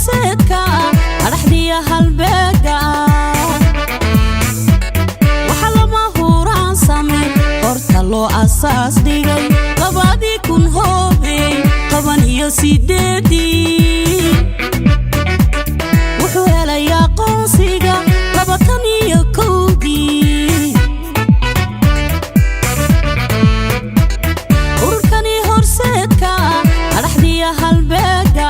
horseedka araxdiya halbeega waxa lama huraan samee horta loo asaas dhigay labadii kun hoobey 18 wuxuu helay aqoonsiga 21 ururkani horseedka araxdiya halbeega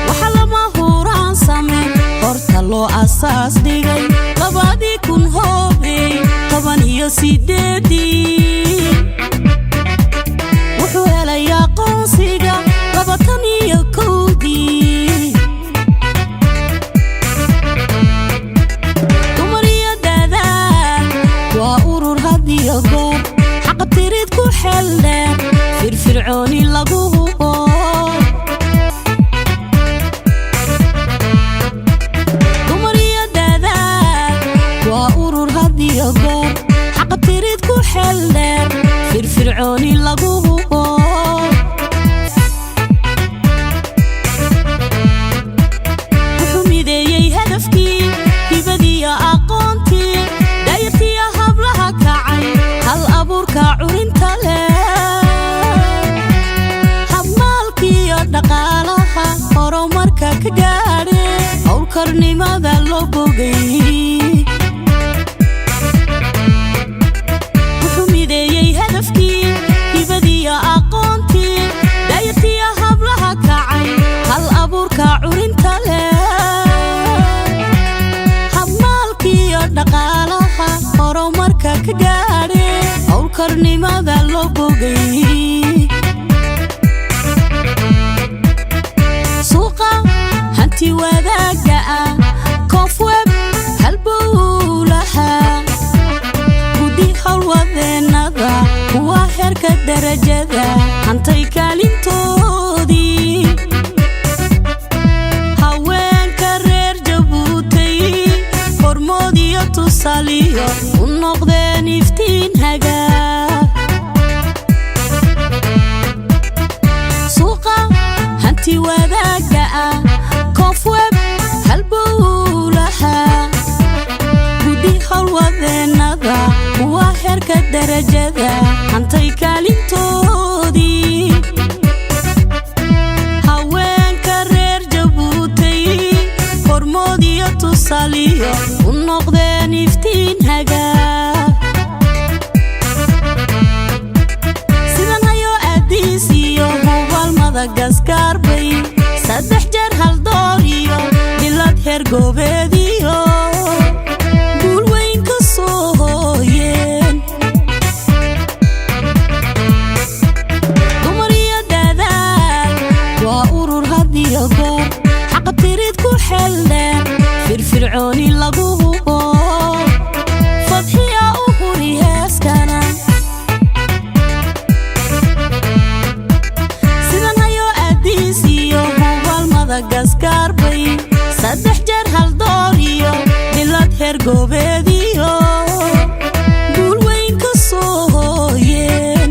waxa lama huraan samee horta loo asaas dhigay labadii kun hoobey 18 wuxuu helay aqoonsiga 21 dumariya dadaal waa urur hadiyo goor xaqa tirid ku xeldheer firfircooni lagu hubo dumariya dadaal waa urur hadiyo goor xaqa tirid ku xeldheer firfircooni lagu hubo wuxuu mideeyey hadafkii hibadiya aqoontii dayartiya hablaha kacay hal abuurka curinta leh habmaalkiyo dhaqaalaha horumarka ka gaadhe howlkarnimada loo bogay wuxuu mideeyey hadafkii hibadiya aqoontii dayartiya hablaha kacay hal abuurka curinta leh habmaalkiyo dhaqaalaha horumarka ka gaadhe howlkarnimada loo bogay suuqa hanti wadaaga ah Cofweb halbowlaha gudi howlwadeenada kuwa heerka darajada hantay kaalintoodii haweenka reer Jabuuti hormoodiyo tusaaliyo u noqdeen iftiin hagaa suuqa hanti wadaaga ah Cofweb halbowlaha gudi howlwadeenada kuwa heerka darajada hantay kaalintoodii haweenka reer Jabuuti hormoodiyo tusaaliyo u noqdeen iftiin hagaa sidan hayo aadiis iyo hubal Madagaskar bay 3 jeer hal door iyo bilad heer goobeediyo guul weyn ka soo hooyeen dumariya dadaal waa urur hadiyo goor xaqa tirid ku xeldheer firfircooni lagu hubo fadxiya u huri heeskana sidan hayo aadiis iyo hubal Madagaskar bay 3 jeer hal door iyo bilad heer goobeediyo guul weyn ka soo hooyeen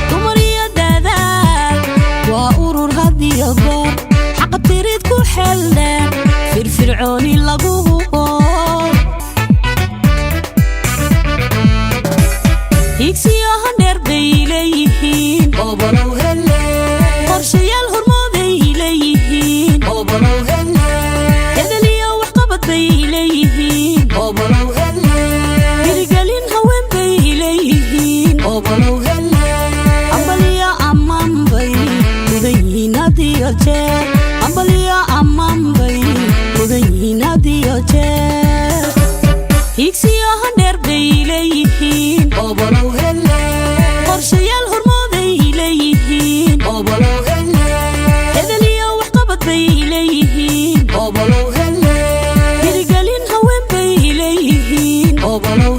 dumariya dadaal waa urur hadiyo goor xaqa tirid ku xeldheer firfircooni lagu hubo higsiyo handheer bay leeyihiin obolow hele qorshayaal hormooday leeyihiin obolow hele hedeliyo waxqabad bay leeyihiin obolow hele hirigelin haween bay leeyihiin obolow hele ambaliya ammaan bay mudan yihiin hadiyo jeer ambaliya ammaan bay mudan yihiin hadiyo jeer higsiyo handheer bay leeyihiin obolow hele qorshayaal hormooday leeyihiin obolow hele hedeliyo waxqabad bay leeyihiin obolow hele hirigelin haween bay leeyihiin obolow